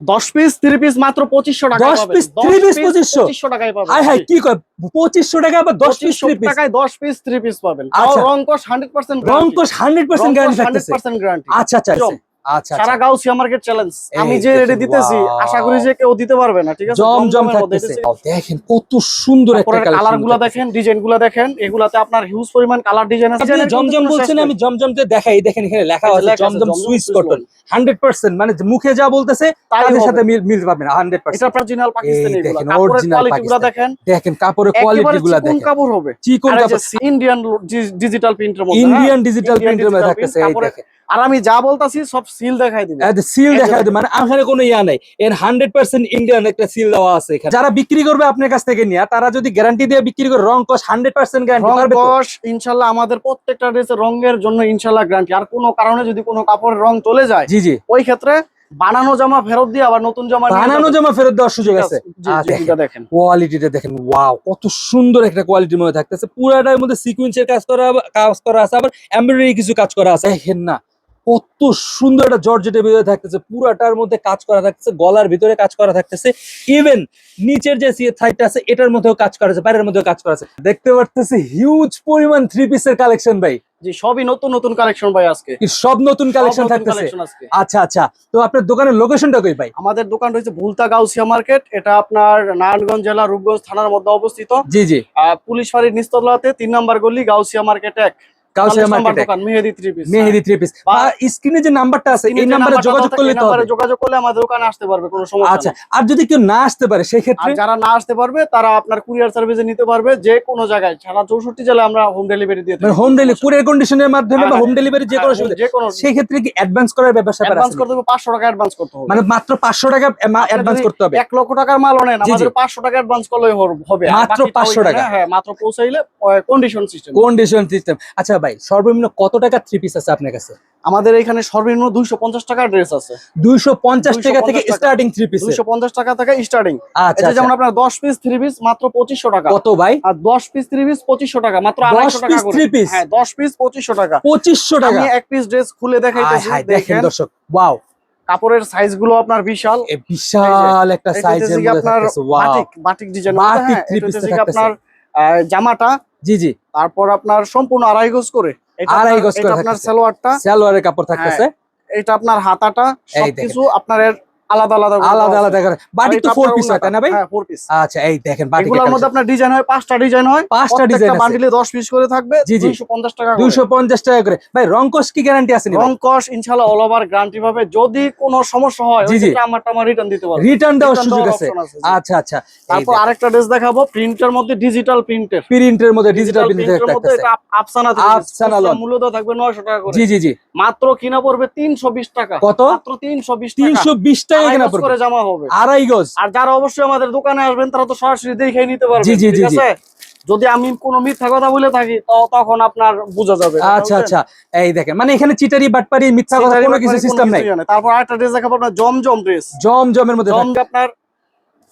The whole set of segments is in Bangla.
10 পিস 3 পিস মাত্র 2500 টাকা 10 পিস 3 পিস 2500 টাকায় পাবেন। হাই হাই কি কয় 2500 টাকা আবার 10 পিস 3 পিস টাকায় 10 পিস 3 পিস পাবেন। আচ্ছা। রং কস 100% রং গ্যারান্টি। কোশ 100% গ্যারান্টি থাকতেছে। 100% গ্যারান্টি। আচ্ছা আচ্ছা আচ্ছা সারা গাউসিয়া মার্কেট চ্যালেঞ্জ আমি এই যে রেডি দেখেন, দিতেছি wow! আশা করি যে কেউ দিতে পারবে না, ঠিক আছে? জমজম মধ্যে থাকতেছে। দিতেছি। দেখেন কত সুন্দর একটা কাপড়ের কালার কালেকশন গুলা দেখেন, ডিজাইন গুলা দেখেন, এগুলাতে আপনার হিউজ পরিমাণ কালার ডিজাইন আছে। আপনি জমজম বলছেন, আমি জমজম যে দেখাই, দেখেন এখানে লেখা এই যে আছে লেখা আছে জমজম জমজম সুইস সুইস কটন 100%, মানে মুখে যা বলতেছে তাই তাদের হবে। সাথে মিল পাবেন 100%। এটা অরিজিনাল পাকিস্তানি এই এগুলা। দেখেন কাপড়ের অরিজিনাল কোয়ালিটি গুলা পাকিস্তান। দেখেন, দেখেন কাপড়ের একেবারে কোয়ালিটি গুলা চিকন দেখেন, কাপড় হবে। চিকন আর এই যে কাপড়, ইন্ডিয়ান ডিজিটাল প্রিন্টের মধ্যে, ইন্ডিয়ান ডিজিটাল ইন্ডিয়ান প্রিন্টের মধ্যে ডিজিটাল প্রিন্ট থাকতেছে। এই কাপড়ের। দেখেন আর আমি যা বলতাছি সব সিল দেখাই দিবে। সিল এই যে দেখা দেখেন। মানে এখানে কোনো ইয়া নাই, এর 100% ইন্ডিয়ান একটা সিল দেওয়া আছে এখানে। যারা বিক্রি করবে আপনার কাছ থেকে নিয়ে, তারা যদি গ্যারান্টি দিয়ে বিক্রি করে, রং কস 100% গ্যারান্টি রং পারবে তো? কস ইনশাআল্লাহ আমাদের প্রত্যেকটা ড্রেসের রঙের জন্য ইনশাআল্লাহ গ্যারান্টি। আর কোনো কারণে যদি কোনো কাপড়ের রং চলে যায়, জি জি, ওই ক্ষেত্রে বানানো জামা ফেরত দিয়ে আবার নতুন জামা নিয়ে বানানো যাবেন। জামা ফেরত দেওয়ার সুযোগ ঠিক আছে। জি, জি, এটা দেখেন। কোয়ালিটিটা দেখেন, ওয়াও কত সুন্দর একটা কোয়ালিটির মধ্যে থাকতেছে। পুরাটার মধ্যে সিকোয়েন্সের কাজ করা আছে, আবার এমব্রয়ডারি কিছু কাজ করা আছে। দেখেন না কত সুন্দর একটা জর্জেটের ভিতরে থাকতেছে, পুরাটার মধ্যে কাজ করা থাকতেছে, গলার ভিতরে কাজ করা থাকতেছে, ইভেন নিচের যে সাইডটা আছে এটার মধ্যেও কাজ করা আছে, বাইরের মধ্যেও কাজ করা আছে। দেখতে পারতেছি হিউজ পরিমাণ 3 পিসের কালেকশন ভাই। জি, সবই নতুন নতুন কালেকশন ভাই আজকে। কি সব নতুন কালেকশন সব নতুন থাকতেছে? কালেকশন আজকে। আচ্ছা আচ্ছা, তো আপনার দোকানের লোকেশনটা কই ভাই? আমাদের দোকান রয়েছে ভুলতা গাউসিয়া মার্কেট। এটা আপনার নারায়ণগঞ্জ জেলা রূপগঞ্জ থানার মধ্যে অবস্থিত। জি জি, পুলিশ ফাঁড়ির নিচতলাতে 3 নম্বর গলি, গাউসিয়া মার্কেট 1, গাউসিয়া 44 নম্বর মার্কেটে দোকান, মেহেদী 3 পিস। মেহেদী 3 পিস। বা স্ক্রিনে যে নাম্বারটা আছে এই যে নাম্বারে নাম্বারটা যোগাযোগ দেওয়া থাকে, করলে এই তো নাম্বারে হবে। যোগাযোগ করলে আমাদের দোকানে আসতে পারবে, কোনো সমস্যা আচ্ছা, নেই। আর যদি কেউ না আসতে পারে সেই আর ক্ষেত্রে? যারা না আসতে পারবে তারা আপনার কুরিয়ার সার্ভিসে নিতে পারবে, যে কোনো জায়গায় সারা 64 জেলায় আমরা হোম ডেলিভারি দিয়ে মানে থাকি। হোম ডেলিভারি কুরিয়ার কন্ডিশনের মাধ্যমে বা হ্যাঁ, হোম ডেলিভারি যে কোনো সুবিধা, যে কোনো সেই ক্ষেত্রে কি অ্যাডভান্স করার ব্যাপার অ্যাডভান্স আছে? করতে হবে, 500 টাকা অ্যাডভান্স করতে হবে। মানে মাত্র 500 টাকা আপনি অ্যাডভান্স যদি করতে হবে? 1 লক্ষ টাকার মাল নেন, জি, জি। আমাদের 500 টাকা অ্যাডভান্স করলেই হবে। আর মাত্র বাকিটা 500 টাকা? হ্যাঁ, মাত্র পৌঁছাইলে কন্ডিশন সিস্টেম। Condition system. আচ্ছা ভাই, সর্বনিম্ন কত টাকা 3 পিস আছে আপনার কাছে? আমাদের এখানে সর্বনিম্ন 250 টাকার ড্রেস আছে। 250 টাকা থেকে 250 টাকা। Starting 3 piece? 250 টাকা থেকে স্টার্টিং। আচ্ছা এই যে আচ্ছা, যেমন আপনার 10 পিস 3 পিস মাত্র 2500 টাকা। কত ভাই? আর 10 পিস 3 পিস 2500 টাকা, মাত্র 10 250 টাকা পিস করে। 3 পিস? হ্যাঁ, 10 পিস 2500 টাকা। 2500 টাকা? আমি এক পিস ড্রেস খুলে হাই দেখাইতেছি, হাই, দেখেন দেখেন। দর্শক, ওয়াও কাপড়ের সাইজ গুলো আপনার বিশাল। বিশাল একটা সাইজের মধ্যে আপনার থাকতেছে। Wow, batik design, batik 3 piece থাকতেছে। আপনার জামাটা, জি জি, তারপর আপনার সম্পূর্ণ 2.5 গজ করে। এটা আড়াই গজ করে এটা আপনার থাকতেছে। সালোয়ারটা, সালোয়ারের কাপড় থাকতেছে। এটা আপনার হাতাটা, এই সবকিছু আপনার আলাদা আলাদা করে আলাদা দেওয়া আলাদা আছে। করে। আর বাটিক তো এটা 4 আপনার পিস হয় তাই না ভাই? হ্যাঁ, 4 পিস। আচ্ছা, এই দেখেন বাটিকের এগুলোর মধ্যে কালেকশন। আপনার ডিজাইন হয় 5টা ডিজাইন হয়, 5টা ডিজাইন প্রত্যেকটা আছে। বান্ডিলে 10 পিস করে থাকবে। জি, জি। 250 টাকা করে। 250 টাকা করে। ভাই রংকশ কি গ্যারান্টি আছে নি ভাই? রং কস ইনশাআল্লাহ অল ওভার গ্যারান্টি পাবে। যদি কোনো সমস্যা হয় জি, ওই জি। ক্ষেত্রে আমার রিটার্ন দিতে পারবে। রিটার্ন দেওয়ার Return সুযোগ দেওয়ার আছে? option আছে, জি। আচ্ছা আচ্ছা, তারপর আরেকটা ড্রেস দেখাবো প্রিন্টের মধ্যে, ডিজিটাল প্রিন্টের। প্রিন্টের মধ্যে ডিজিটাল প্রিন্টের মধ্যে থাকতেছে। এটা আফসানা আফসানা লন। মূল্য দেওয়া থাকবে 900 টাকা করে। জি জি জি, মাত্র কিনা পড়বে 320 টাকা। কত? মাত্র 320 টাকা। 320 টাকা আড়াই কেনা গজ পড়বে? করে জামা হবে। আড়াই গজ? আর যারা অবশ্যই আমাদের দোকানে আসবেন তারা তো সরাসরি দেখেই নিতে পারবেন, জি, জি, ঠিক জি, জি। আছে? যদি আমি কোনো মিথ্যা কথা বলে থাকি তখন আপনার বোঝা যাবে। আচ্ছা আচ্ছা, এই দেখেন মানে এখানে চিটারি বাটপারি মিথ্যা কথা কোনো কিছু সিস্টেম নাই। তারপর আরেকটা ড্রেস দেখাবো আপনার জমজম ড্রেস। জমজমের মধ্যে আপনার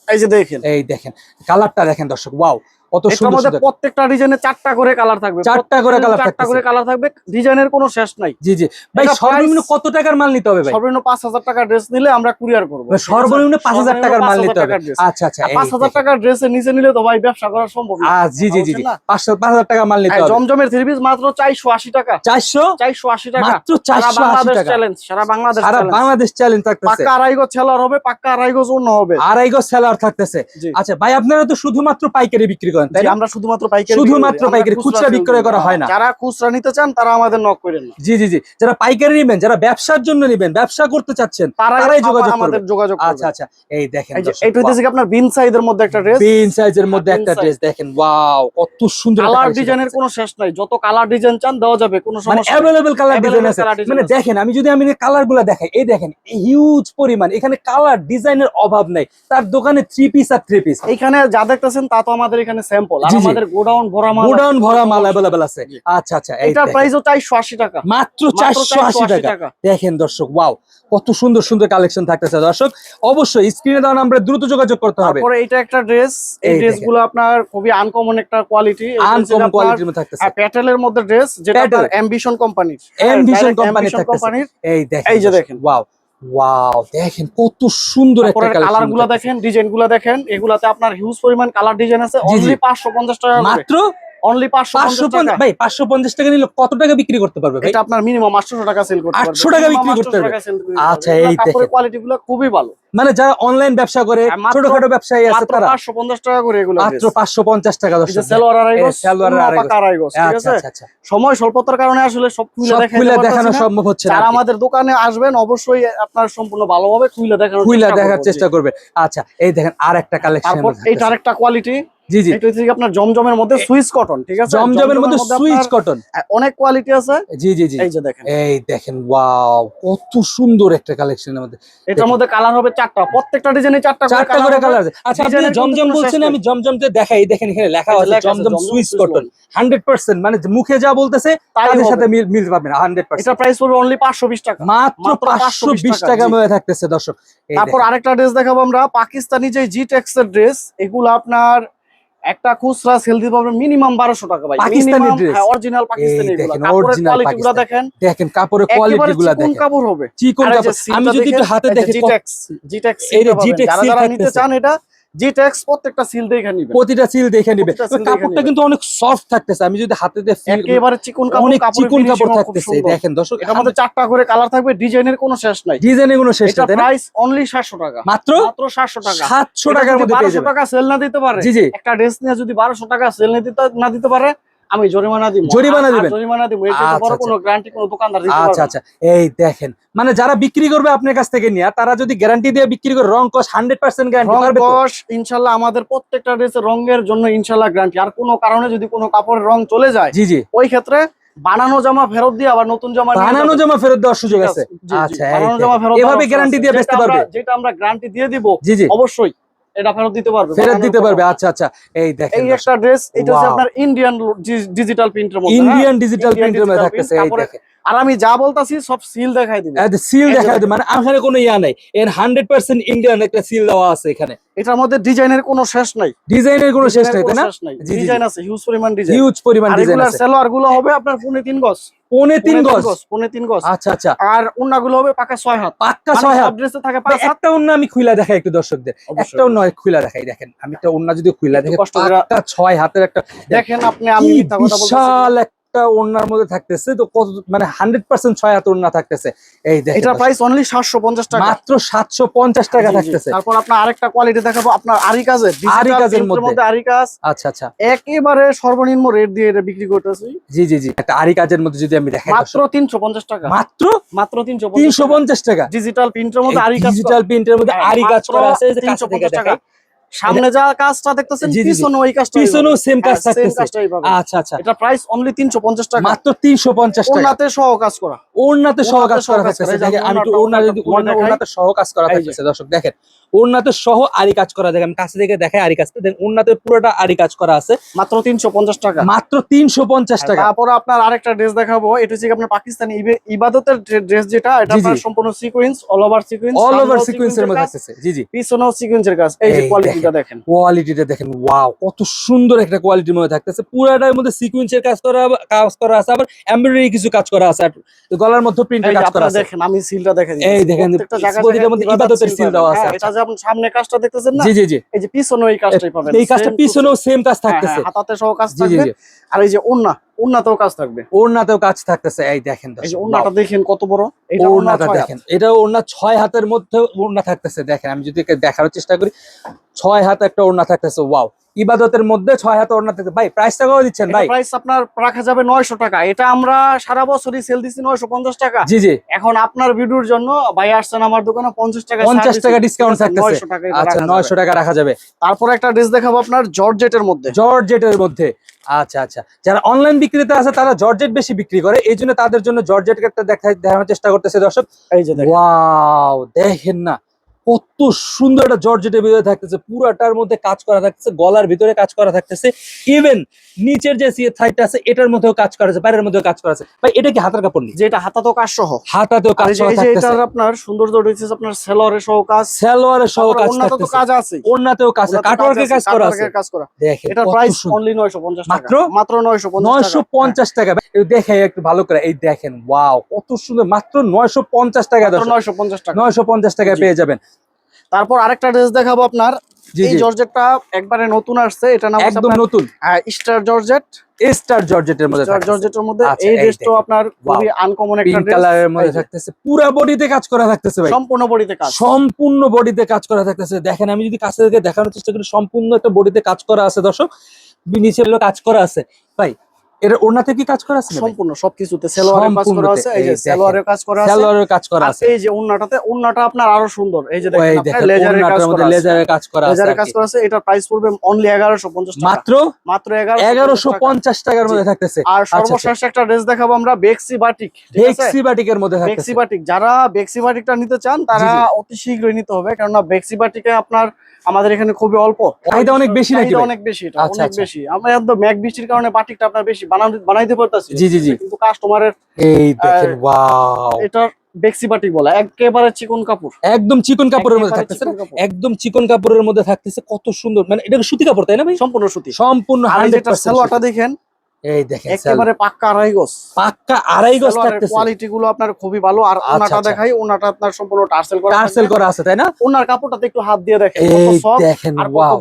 এই যে দেখেন, এই দেখেন কালারটা দেখেন দর্শক, ওয়াও কত এটার সুন্দর মধ্যে সুন্দর। প্রত্যেকটা ডিজাইনে 4টা করে কালার থাকবে। 4টা করে কালার 4টা করে কালার থাকবে, ডিজাইনের কোনো শেষ নাই। জি জি ভাই, এটা সর্বনিম্ন price- কত টাকার মাল নিতে হবে ভাই? সর্বনিম্ন 5000 টাকার ড্রেস নিলে আমরা কুরিয়ার করব। সর্বনিম্ন 5000 টাকার মাল নিতে হবে। আচ্ছা আচ্ছা, 5000 টাকার ড্রেসের নিচে নিলে তো ভাই ব্যবসা করা সম্ভব না। জি জি জি জি, 5000 টাকা মাল নিতে হবে। জমজমের 3 পিস মাত্র 480 টাকা। 480 টাকা, মাত্র 480 টাকা। চ্যালেঞ্জ, সারা বাংলাদেশ সারা চ্যালেঞ্জ। বাংলাদেশ চ্যালেঞ্জ থাকতেছে। পাক্কা আড়াই গজ সেলার হবে, পাক্কা আড়াই গজ অন্য হবে। আড়াই গজ সেলার থাকতেছে। জি। আচ্ছা ভাই, আপনারা তো শুধুমাত্র পাইকারি বিক্রি করেন তাই জি, না? আমরা শুধুমাত্র পাইকারি শুধুমাত্র পাইকারি, খুচরা বিক্রয় করা হয় না? যারা খুচরা নিতে চান তারা আমাদের নক করেন না। জি জি জি, যারা পাইকারি নেবেন, যারা ব্যবসার জন্য নেবেন, ব্যবসা করতে চাচ্ছেন, তারাই যোগাযোগ আমাদের করবেন। যোগাযোগ করবেন। আচ্ছা আচ্ছা, এই দেখেন এইটা হচ্ছে কি আপনার বিন সাইজের মধ্যে একটা ড্রেস। বিন সাইজের মধ্যে বিন একটা size। ড্রেস দেখেন, ওয়াও কত সুন্দর একটা কালার collection ডিজাইনের আছে। কোনো শেষ নাই, যত কালার ডিজাইন চান দেওয়া যাবে, কোনো মানে সমস্যা নেই। অ্যাভেলেবল কালার ডিজাইন Available আছে। color design মানে আছে। দেখেন, আমি যদি কালার গুলা দেখাই, এই দেখেন হিউজ পরিমাণ, এখানে কালার ডিজাইনের অভাব নাই। তার দোকানে 3 পিস আর 3 পিস। এইখানে যা দেখতেছেন তা তো আমাদের এখানে স্যাম্পল, আর জি, জি। আমাদের গোডাউন ভরা মাল, গোডাউন ভরা মাল অ্যাভেলেবল আছে। জি। আচ্ছা আচ্ছা, এই এটার দেখেন। প্রাইসও 480 টাকা। মাত্র মাত্র 480 টাকা। দেখেন দর্শক, ওয়াও কত সুন্দর সুন্দর কালেকশন থাকতেছে দর্শক। অবশ্যই স্ক্রিনে দেওয়া নাম্বারে দ্রুত যোগাযোগ করতে হবে। তারপরে এটা একটা ড্রেস, এই এই ড্রেসগুলো আপনার খুবই আনকমন একটা কোয়ালিটি। আনকমন কোয়ালিটির মধ্যে থাকতেছে। প্যাটেলের মধ্যে ড্রেস, যেটা প্যাটেল। আপনার অ্যাম্বিশন কোম্পানির। অ্যাম্বিশন কোম্পানির থাকতেছে। কোম্পানির। এই দেখেন, এই যে দেখেন। ওয়াও ওয়াও, দেখেন কত সুন্দর একটা কালার কালেকশন গুলা দেখেন, ডিজাইন গুলা দেখেন, এগুলাতে আপনার হিউজ পরিমাণ কালার ডিজাইন আছে। জি, জি। অনলি 550 টাকা করে, মাত্র অনলি 550 টাকা। ভাই 550 টাকা নিলে কত টাকা বিক্রি করতে পারবে ভাই? এটা আপনার মিনিমাম 800 টাকা সেল করতে পারবে, 800 টাকা বিক্রি করতে পারবে। আচ্ছা, এই কাপড়ের দেখেন কোয়ালিটি গুলো খুবই ভালো। মানে যারা অনলাইন ব্যবসা করে, ছোটখাটো ব্যবসায়ী আছে মাত্র তারা 550 টাকা করে এগুলো মাত্র 550 টাকা। এই যে দর্শক সালোয়ার আড়াই গজ, সালোয়ার ওড়না আড়াই গজ। পাকা আড়াই গজ, ঠিক আচ্ছা আছে। আচ্ছা আচ্ছা, সময় স্বল্পতার কারণে আসলে সব খুলে সব খুলে দেখানো দেখানো সম্ভব হচ্ছে না। যারা আমাদের দোকানে আসবেন অবশ্যই আপনার সম্পূর্ণ ভালোভাবে খুলে দেখার চেষ্টা করবে। আচ্ছা, এই দেখেন আর একটা কালেকশন। তারপর এইটা আরেকটা কোয়ালিটি, জি জি, এটা হচ্ছে কি আপনার জমজমের মধ্যে সুইস কটন, ঠিক আছে। জমজমের মধ্যে সুইচ আপনার কটন, অনেক কোয়ালিটি আছে। জি জি জি, এই যে দেখেন, এই দেখেন ওয়াও, কত সুন্দর একটা কালেকশনের মধ্যে। এটার মধ্যে কালার হবে 4টা, প্রত্যেকটা ডিজাইনে 4টা করে কালার আছে। আচ্ছা, আপনি ডিজাইনের কিন্তু জমজম কোনো শেষ বলছেন, নেই। আমি জমজমতে দেখাই, দেখেন এখানে লেখা এই যে আছে লেখা আছে জমজম জমজম সুইচ সুইস কটন। 100% মানে মুখে যা বলতেছে তাই তাদের হবে। সাথে মিল পাবেন 100%। এটা প্রাইস পড়বে অনলি 520 টাকা, মাত্র 520 টাকা জি। মধ্যে থাকতেছে দর্শক। এই তারপর দেখেন, আরেকটা ড্রেস দেখাবো আমরা, পাকিস্তানি যে জি টেক্সের ড্রেস, এগুলো আপনার একটা খুচরা সেল দিতে পারবেন মিনিমাম 1200 টাকা ভাই। পাকিস্তানি মিনিমাম, ড্রেস, হ্যাঁ, অরিজিনাল পাকিস্তানি। এই এগুলো দেখেন কাপড়ের অরিজিনাল কোয়ালিটি গুলো পাকিস্তানি। দেখেন, দেখেন কাপড়ের একেবারে কোয়ালিটি গুলা চিকন দেখেন, কাপড় হবে। চিকন আর এই যে কাপড়। আমি সিলটা যদি একটু দেখেন, হাতে এই যে দেখে জি টেক্স এই যে সিলটা পাবেন। G-Tex যারা seal যারা নিতে থাকতেছে। চান এটা জি টেক্স প্রত্যেকটা সিল দেখে নিবেন, প্রতিটা সিল দেখে নিবে। প্রতিটা seal দেখে কাপড়টা নিবেন। কিন্তু অনেক সফট থাকতেছে, আমি যদি হাতে দিয়ে ফিল, একেবারে চিকন কাপড়, অনেক কাপড়ের চিকন কাপড় ফিনিশিং খুব থাকতেছে। সুন্দর। দেখেন দর্শক, এটার মধ্যে 4টা করে কালার থাকবে, ডিজাইনের কোনো শেষ নাই। ডিজাইনের কোনো শেষ এটা নেই, তাই না? প্রাইস অনলি 700 টাকা, মাত্র মাত্র 700 টাকা। 700 এটা টাকার যদি মধ্যে পেয়ে 1200 যাবেন। টাকা সেল না দিতে পারে, জি জি, একটা ড্রেস নিয়ে যদি 1200 টাকা সেল না দিতে পারে, আমি জরিমানা দিব। জরিমানা দিবেন। জরিমানা দিব, এর চেয়ে বড় আচ্ছা কোনো গ্যারান্টি কোনো দোকানদার দিতে আচ্ছা পারবে না। আচ্ছা, এই দেখেন মানে যারা বিক্রি করবে আপনার কাছ থেকে নিয়ে, তারা যদি গ্যারান্টি দিয়ে বিক্রি করে, রং কস 100% গ্যারান্টি রং পারবে তো? কস ইনশাআল্লাহ আমাদের প্রত্যেকটা ড্রেসের রঙের জন্য ইনশাআল্লাহ গ্যারান্টি। আর কোনো কারণে যদি কোনো কাপড়ের রং চলে যায়, জি জি, ওই ক্ষেত্রে বানানো জামা ফেরত দিয়ে আবার নতুন জামা নিয়ে বানানো যাবেন। জামা ফেরত দেওয়ার সুযোগ ঠিক আছে। আছে, জি, জি, আচ্ছা, এই বানানো দেখেন। জামা ফেরত দেওয়ার এভাবে option গ্যারান্টি আছে। দিয়ে বেচতে পারবে। যেটা আমরা গ্যারান্টি দিয়ে দিব, জি জি, অবশ্যই এটা ফেরত দিতে পারবে, ফেরত বানানোর দিতে পরেও। পারবে। আচ্ছা আচ্ছা, এই দেখেন এই দর্শক, একটা ড্রেস, এটা হচ্ছে Wow! আপনার ইন্ডিয়ান ডিজিটাল প্রিন্টের মধ্যে, ইন্ডিয়ান ডিজিটাল ইন্ডিয়ান প্রিন্টের মধ্যে ডিজিটাল প্রিন্ট থাকতেছে। এই কাপড়ে। দেখেন, আর আমি যা বলতাছি সব সিল দেখাই দিব। সিল এই যে দেখা দেখেন, মানে এখানে কোনো ইয়া নাই, এর 100% ইন্ডিয়ান একটা সিল দেওয়া আছে এখানে। এটার মধ্যে ডিজাইনের কোনো শেষ নাই, ডিজাইনের কোনো শেষ নাই, তাই না? জি জি, ডিজাইন আছে হিউজ পরিমাণ ডিজাইন। হিউজ পরিমাণ আর ডিজাইন এগুলার আছে। সালোয়ার গুলো হবে আপনার 3.5 গজ, 3.5 গজ। 3.5 গজ। আচ্ছা আচ্ছা, আর ওন্নাগুলো হবে পাকা 6 হাত। পাক্কা মানে 6 সব হাত। ড্রেসে থাকে ভাই 5 হাত। একটা ওন্না আমি খুইলা দেখাই একটু দর্শকদের, অবশ্যই, একটা ওন্না খুইলা দেখাই। দেখেন আমি একটা ওন্না যদি খুইলা একটু দেখে, কষ্ট করে পাক্কা 6 হাতের একটা, দেখেন আপনি, কি আমি মিথ্যা কথা বলতেছি বিশাল না। একটা ওন্নার মধ্যে থাকতেছে তো, কত মানে 100% 6 হাত ওন্না থাকতেছে। এই দেখেন এটা দর্শক, প্রাইস অনলি 750 টাকা, মাত্র 750 টাকা জি, জি। থাকতেছে। তারপর আপনার আরেকটা কোয়ালিটি দেখাবো, আপনার আরি কাজের, আরি ডিজিটাল কাজের প্রিন্টের মধ্যে। মধ্যে আরি কাজ। আচ্ছা আচ্ছা, একেবারে সর্বনিম্ন রেট দিয়ে এটা বিক্রি করতেছি, জি জি জি, একটা আরি কাজের মধ্যে যদি আমি দেখাই মাত্র দর্শক, 350 টাকা, মাত্র মাত্র 350 টাকা। 350 টাকা। ডিজিটাল প্রিন্টের মধ্যে আরি কাজ ডিজিটাল প্রিন্টের মধ্যে হ্যাঁ, আরি কাজ মাত্র করা আছে, এই যে কাছে থেকে 350 টাকা। দেখাই। সামনে যা কাজটা দেখতেছেন, জি জি জি, পিছনে ওই কাজটা, পিছনেও সেম কাজ সেম থাকতেছে। কাজটাই পাবেন। আচ্ছা আচ্ছা, এটা প্রাইস অনলি 350 টাকা, মাত্র 350 টাকা। ওন্নাতে সহ কাজ করা, ওড়নাতে সহ কাজ করা কাজ থাকতেছে। করা। এই যে দেখেন আমি একটু ওড়নাটা ওড়না যদি খুলে দেখাই। ওড়নাতে সহ কাজ করা এই যে। থাকতেছে দর্শক, দেখেন ওড়নাতে সহ আরি কাজ করা। দেখেন আমি কাছে থেকে দেখাই আরি কাজটা, দেখেন ওড়নাতে পুরোটা আরি কাজ করা আছে, মাত্র 350 টাকা। মাত্র 350 টাকা। তারপর আপনার আরেকটা ড্রেস দেখাবো, এটা হচ্ছে আপনার পাকিস্তানি ইবাদতের ড্রেস, যেটা এটা জি, জি। আপনার সম্পূর্ণ sequence, all over sequence, all over সিকোয়েন্সের মধ্যে থাকতেছে। জি জি, পিছনেও সিকোয়েন্সের কাজ। এই যে এই কোয়ালিটিটা দেখেন, কোয়ালিটিটা দেখেন, ওয়াও, কত সুন্দর একটা কোয়ালিটির মধ্যে থাকতেছে। পুরাটার মধ্যে সিকোয়েন্সের কাজ করা আছে, আবার এমব্রয়ডারি কিছু কাজ করা আছে, আর গলার মধ্যে প্রিন্টের এই যে কাজ করা আপনারা আছে। দেখেন, আমি সিলটা দেখে এই দেখেন, প্রতিটার মধ্যে ইবাদতের সিল দেওয়া আছে। এটা যে আপনি সামনে কাজটা দেখতেছেন না, জি জি জি, এই যে পিছনেও এই কাজটাই পাবেন, এই কাজটা পিছনেও সেম কাজ থাকতেছে। হাতাতে সহ কাজ জি জি থাকবে। জি, আর এই যে ওন্নাতেও কাজ থাকবে। ওড়নাতেও কাজ থাকতেছে। এই দেখেন এই যে দর্শক, ওন্নাটা দেখেন কত বড়, এটা ওন্না ওড়নাটা 6 হাত। দেখেন, এটা ওড়না 6 হাতের মধ্যে ওড়না থাকতেছে। দেখেন আমি যদি একে দেখার চেষ্টা করি, 6 হাত একটা ওড়না থাকতেছে। ওয়াও, ইবাদতের মধ্যে 6 হাত ওড়না থাকতেছে। ভাই প্রাইসটা কত দিচ্ছেন এটা ভাই? প্রাইস আপনার রাখা যাবে 900 টাকা। এটা আমরা সারা বছরই সেল দিছি 950 টাকা। জি জি, এখন আপনার ভিডিওর জন্য ভাই আসছেন আমার দোকানে, 50 টাকা 50 টাকা ডিসকাউন্ট থাকতেছে। 900 টাকা এটা আচ্ছা, রাখা 900 যাবে। টাকা রাখা যাবে। তারপর একটা ড্রেস দেখাবো আপনার জর্জেটের মধ্যে, জর্জেটের মধ্যে। আচ্ছা আচ্ছা, যারা অনলাইন বিক্রেতা আছে তারা জর্জেট বেশি বিক্রি করে, এই জন্য তাদের জন্য জর্জেট একটা দেখানোর চেষ্টা করতেছে দর্শক। এই যে দেখেন, ওয়াও, দেখেন না কত কত সুন্দর একটা জর্জেটের ভিতরে থাকতেছে, পুরাটার মধ্যে কাজ করা থাকতেছে, গলার ভিতরে কাজ করা থাকতেছে, ইভেন নিচের যে থাইটা আছে এটার মধ্যেও কাজ করা আছে, বাইরের মধ্যেও কাজ করা আছে। ভাই এটা কি হাতের কাপড়? যে এটা হাতাতো কাজ সহ, হাতাতেও কাজ করা থাকতেছে। এটার আপনার সৌন্দর্য রয়েছে আপনার সেলরে সহ কাজ, সেলোয়ারে সহ কাজ ওন্নাতে তো থাকতেছে, কাজ আছে, ওন্নাতেও কাজ আছে, কাটওয়ার্কের কাজ করা আছে। দেখেন এটা প্রাইস অনলি 950 টাকা, মাত্র 950 টাকা। দেখে একটু ভালো করে, এই দেখেন ওয়াও কত সুন্দর, মাত্র 950 টাকা, 950 টাকা, 950 টাকায় পেয়ে যাবেন। তারপর আরেকটা ড্রেস দেখাবো আপনার, এই জর্জেটটা একবারে নতুন আসছে, এটা নাম একদম নতুন, স্টার জর্জেট, স্টার জর্জেটের মধ্যে, স্টার জর্জেটের মধ্যে এই ড্রেসটা আপনার খুবই আনকমন একটা পিঙ্ক কালারের মধ্যে থাকতেছে, পুরো বডিতে কাজ করা থাকতেছে ভাই, সম্পূর্ণ বডিতে কাজ, সম্পূর্ণ বডিতে কাজ করা থাকতেছে। দেখেন আমি যদি কাছে থেকে দেখানোর চেষ্টা করি, সম্পূর্ণ একটা বডিতে কাজ করা আছে দর্শক, নিচে কাজ করা আছে। ভাই এর ওড়নাতে কি কাজ করা আছে? সম্পূর্ণ সবকিছুতে সেলোয়ারের কাজ করা আছে, এই যে সেলোয়ারের কাজ করা আছে, সেলোয়ারের কাজ করা আছে, এই যে ওড়নাটা আপনার আরো সুন্দর, এই যে দেখেন দেখেন আপনার লেজারের কাজ করা আছে, লেজারের কাজ করা আছে, লেজারের কাজ করা আছে। এটা প্রাইস পড়বে অনলি 1150 টাকা, মাত্র 1150 টাকার মধ্যে থাকতেছে। আর সর্বশেষ একটা ড্রেস দেখাবো আমরা, বেক্সি বাটিক, বেক্সি বাটিকের মধ্যে থাকতেছে। বেক্সি বাটিক, যারা বেক্সি বাটিকটা নিতে চান তারা অতি শীঘ্রই নিতে হবে, কারণ বেক্সি বাটিকে আপনার আমাদের এখানে খুবই অল্প, চাহিদা অনেক বেশি নাকি? অনেক বেশি, এটা অনেক বেশি। আমরা একদম ম্যাক বৃষ্টির কারণে বাটিকটা আপনার বেশি বানাইতে পারতাছি, জি জি জি, কিন্তু কাস্টমারের এই দেখেন ওয়াও, এটা বেক্সি বাটিক বলে, একেবারে চিকন কাপড়, একদম চিকন কাপড়ের মধ্যে থাকতেছে, একদম চিকন কাপড়ের মধ্যে থাকতেছে, কত সুন্দর। মানে এটা সুতি কাপড় তাই না ভাই? সম্পূর্ণ সুতি, সম্পূর্ণ 100%। সালোয়ারটা দেখেন, এই দেখেন একেবারে পাক্কা আড়াই গজ, পাক্কা আড়াই গজ থাকতেছে, কোয়ালিটি গুলো আপনার খুবই ভালো। আর ওনাটা দেখাই, ওনাটা আপনার সম্পূর্ণ টার্সেল করা আছে তাই না? ওনার কাপড়টাতে একটু হাত দিয়ে দেখেন, এই দেখেন ওয়াও,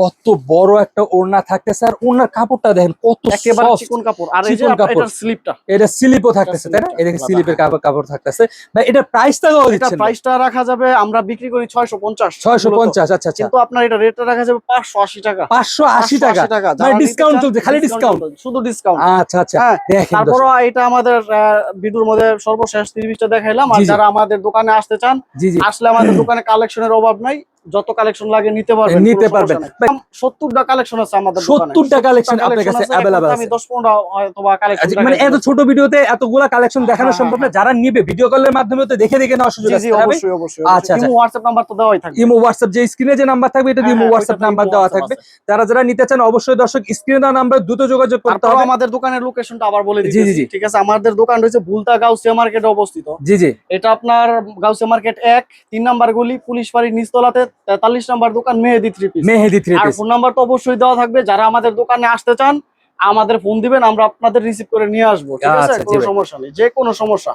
কত বড় একটা ওড়না থাকতেছে, আর ওড়নার কাপড়টা দেখেন কত একেবারে চিকন কাপড়। আর এই যে এটার স্লিপটা, এটা স্লিপও থাকতেছে তাই না? এই দেখেন স্লিপের কাপড় থাকতেছে। ভাই এটা প্রাইসটা কত দিচ্ছেন? এটা প্রাইসটা রাখা যাবে, আমরা বিক্রি করি 650। 650, আচ্ছা আচ্ছা, কিন্তু আপনার এটা রেটটা রাখা যাবে 580 টাকা, 580 টাকা, মানে ডিসকাউন্ট চলছে, খালি ডিসকাউন্ট, শুধু ডিসকাউন্ট। আচ্ছা আচ্ছা, দেখেন তারপর এটা আমাদের ভিডিওর মধ্যে সর্বশেষ 30টা দেখাইলাম। আর যারা আমাদের দোকানে আসতে চান, আসলে আমাদের দোকানে কালেকশনের অভাব নাই, যত কালেকশন লাগে নিতে পারবেন। 70টা কালেকশন আছে আমাদের দোকানে, 70টা কালেকশন আপনার কাছে अवेलेबल আছে। আমি 10-15টা হয়তোবা কালেকশন, মানে এত ছোট ভিডিওতে এতগুলা কালেকশন দেখানো সম্ভব না, যারা নিবে ভিডিও কলের মাধ্যমে তো দেখে দেখে নেওয়ার সুযোগ আছে। অবশ্যই অবশ্যই। আচ্ছা, ইমো WhatsApp নাম্বার তো দেওয়াই থাকবে, ইমো WhatsApp যে স্ক্রিনে যে নাম্বার থাকবে, এটা ইমো WhatsApp নাম্বার দেওয়া থাকবে। যারা নিতে চান অবশ্যই দর্শক স্ক্রিনে দেওয়া নাম্বার দ্রুত যোগাযোগ করতে হবে। আমাদের দোকানের লোকেশনটা আবার বলে দিচ্ছি, ঠিক আছে? আমাদের দোকান রয়েছে ভুলতা গাউসিয়া মার্কেটে অবস্থিত। জি জি, এটা আপনার গাউসিয়া মার্কেট 1, 3 নাম্বার গলি, পুলিশ ফাঁড়ির নিচতলাতে 43 নাম্বার দোকান, মেহেদি 3 পিস। আর ফোন নাম্বার তো অবশ্যই দেওয়া থাকবে। যারা আমাদের দোকানে আসতে চান আমাদের ফোন দিবেন, আমরা আপনাদের রিসিভ করে নিয়ে আসবো, ঠিক আছে? কোনো সমস্যা নেই, যে কোনো সমস্যা